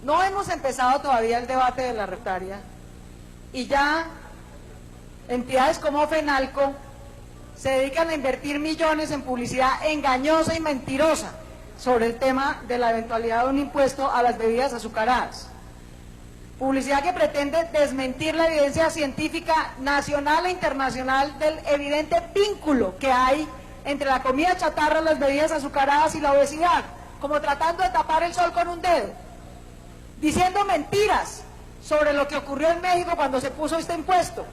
No hemos empezado todavía el debate de la retaria y ya entidades como FENALCO se dedican a invertir millones en publicidad engañosa y mentirosa sobre el tema de la eventualidad de un impuesto a las bebidas azucaradas. Publicidad que pretende desmentir la evidencia científica nacional e internacional del evidente vínculo que hay entre la comida chatarra, las bebidas azucaradas y la obesidad, como tratando de tapar el sol con un dedo, diciendo mentiras sobre lo que ocurrió en México cuando se puso este impuesto,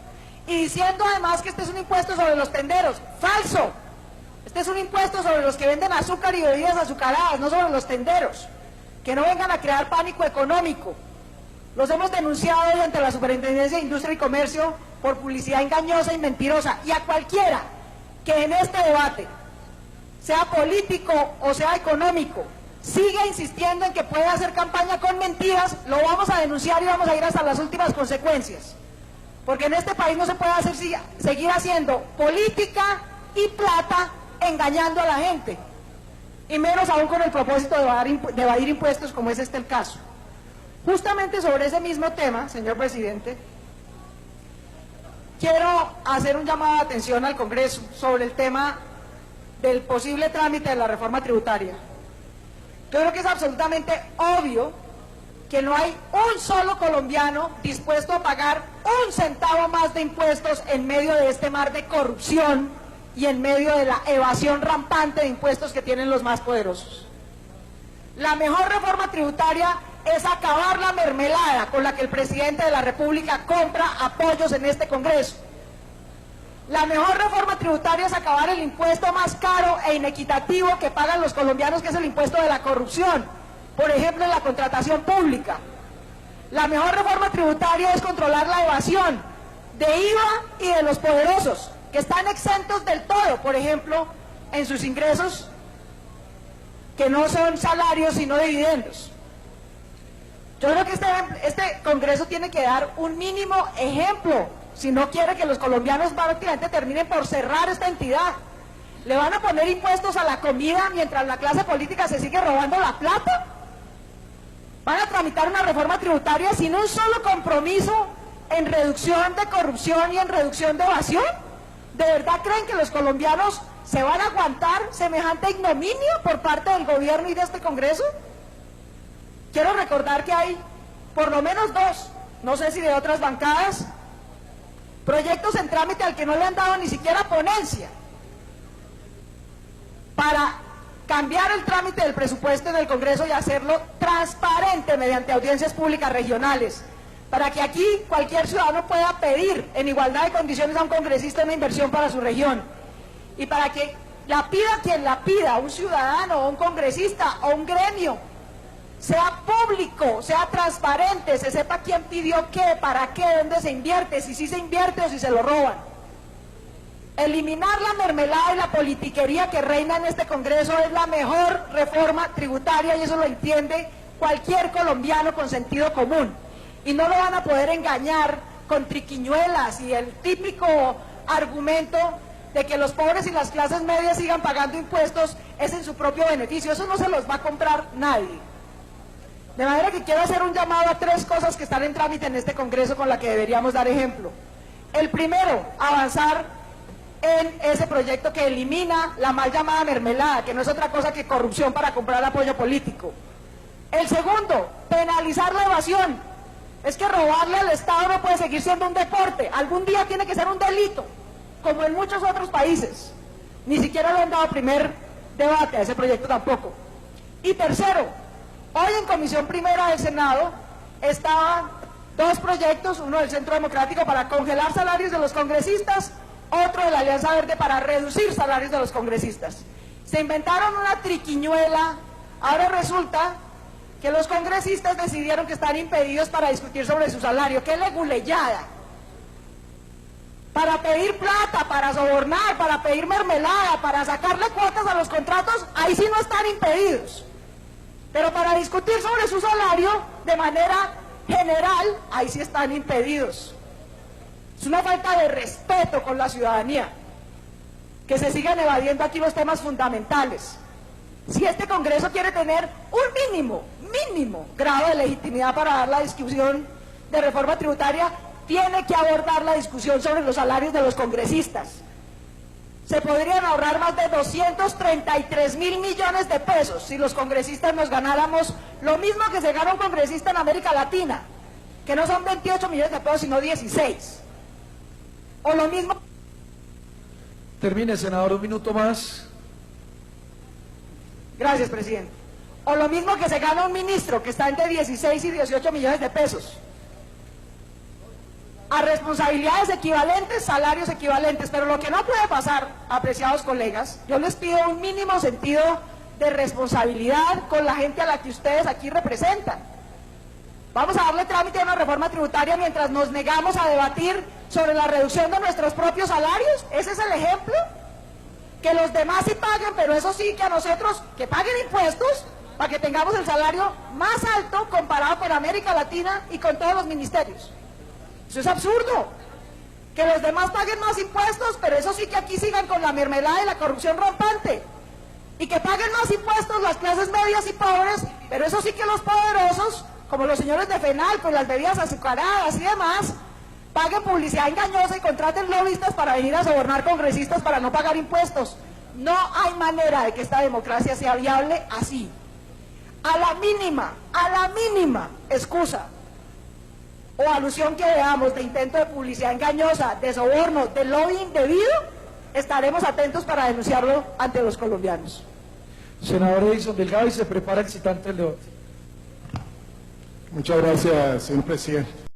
y diciendo además que este es un impuesto sobre los tenderos. ¡Falso! Este es un impuesto sobre los que venden azúcar y bebidas azucaradas, no sobre los tenderos. Que no vengan a crear pánico económico. Los hemos denunciado hoy ante la Superintendencia de Industria y Comercio por publicidad engañosa y mentirosa. Y a cualquiera que en este debate, sea político o sea económico, siga insistiendo en que puede hacer campaña con mentiras, lo vamos a denunciar y vamos a ir hasta las últimas consecuencias. Porque en este país no se puede seguir haciendo política y plata engañando a la gente. Y menos aún con el propósito de evadir impuestos, como es este el caso. Justamente sobre ese mismo tema, señor presidente, quiero hacer un llamado de atención al Congreso sobre el tema del posible trámite de la reforma tributaria. Yo creo que es absolutamente obvio que no hay un solo colombiano dispuesto a pagar un centavo más de impuestos en medio de este mar de corrupción y en medio de la evasión rampante de impuestos que tienen los más poderosos. La mejor reforma tributaria es acabar la mermelada con la que el presidente de la República compra apoyos en este Congreso. La mejor reforma tributaria es acabar el impuesto más caro e inequitativo que pagan los colombianos, que es el impuesto de la corrupción, por ejemplo en la contratación pública. La mejor reforma tributaria es controlar la evasión de IVA y de los poderosos, que están exentos del todo, por ejemplo, en sus ingresos que no son salarios sino dividendos. Yo creo que este Congreso tiene que dar un mínimo ejemplo, si no quiere que los colombianos prácticamente terminen por cerrar esta entidad. ¿Le van a poner impuestos a la comida mientras la clase política se sigue robando la plata? ¿Van a tramitar una reforma tributaria sin un solo compromiso en reducción de corrupción y en reducción de evasión? ¿De verdad creen que los colombianos se van a aguantar semejante ignominio por parte del gobierno y de este Congreso? Quiero recordar que hay por lo menos dos, no sé si de otras bancadas, proyectos en trámite al que no le han dado ni siquiera ponencia para cambiar el trámite del presupuesto en el Congreso y hacerlo transparente mediante audiencias públicas regionales, para que aquí cualquier ciudadano pueda pedir en igualdad de condiciones a un congresista una inversión para su región, y para que la pida quien la pida, un ciudadano o un congresista o un gremio, sea público, sea transparente, se sepa quién pidió qué, para qué, dónde se invierte, si sí se invierte o si se lo roban. Eliminar la mermelada y la politiquería que reina en este Congreso es la mejor reforma tributaria, y eso lo entiende cualquier colombiano con sentido común. Y no lo van a poder engañar con triquiñuelas y el típico argumento de que los pobres y las clases medias sigan pagando impuestos es en su propio beneficio. Eso no se los va a comprar nadie. De manera que quiero hacer un llamado a tres cosas que están en trámite en este Congreso con las que deberíamos dar ejemplo. El primero, avanzar en ese proyecto que elimina la mal llamada mermelada, que no es otra cosa que corrupción para comprar apoyo político. El segundo, penalizar la evasión. Es que robarle al Estado no puede seguir siendo un deporte, algún día tiene que ser un delito, como en muchos otros países. Ni siquiera le han dado primer debate a ese proyecto tampoco. Y tercero, hoy en Comisión Primera del Senado estaban dos proyectos, uno del Centro Democrático para congelar salarios de los congresistas, otro de la Alianza Verde para reducir salarios de los congresistas. Se inventaron una triquiñuela, ahora resulta que los congresistas decidieron que están impedidos para discutir sobre su salario. ¡Qué leguleyada! Para pedir plata, para sobornar, para pedir mermelada, para sacarle cuotas a los contratos, ahí sí no están impedidos. Pero para discutir sobre su salario de manera general, ahí sí están impedidos. Es una falta de respeto con la ciudadanía, que se sigan evadiendo aquí los temas fundamentales. Si este Congreso quiere tener un mínimo mínimo grado de legitimidad para dar la discusión de reforma tributaria, tiene que abordar la discusión sobre los salarios de los congresistas. Se podrían ahorrar más de 233.000 millones de pesos si los congresistas nos ganáramos lo mismo que se gana un congresista en América Latina, que no son 28 millones de pesos, sino 16. O lo mismo... Termine, senador, un minuto más. Gracias, presidente. O lo mismo que se gana un ministro, que está entre 16 y 18 millones de pesos. A responsabilidades equivalentes, salarios equivalentes, pero lo que no puede pasar, apreciados colegas, yo les pido un mínimo sentido de responsabilidad con la gente a la que ustedes aquí representan. Vamos a darle trámite a una reforma tributaria mientras nos negamos a debatir sobre la reducción de nuestros propios salarios. ¿Ese es el ejemplo? Que los demás sí paguen, pero eso sí, que a nosotros, que paguen impuestos para que tengamos el salario más alto comparado con América Latina y con todos los ministerios. Eso es absurdo. Que los demás paguen más impuestos, pero eso sí, que aquí sigan con la mermelada y la corrupción rampante. Y que paguen más impuestos las clases medias y pobres, pero eso sí, que los poderosos, como los señores de FENAL, con las bebidas azucaradas y demás, paguen publicidad engañosa y contraten lobistas para venir a sobornar congresistas para no pagar impuestos. No hay manera de que esta democracia sea viable así. A la mínima excusa o alusión que veamos de intento de publicidad engañosa, de soborno, de lobby indebido, estaremos atentos para denunciarlo ante los colombianos. Senador Edison Delgado, y se prepara el citante del debate. Muchas gracias, señor presidente.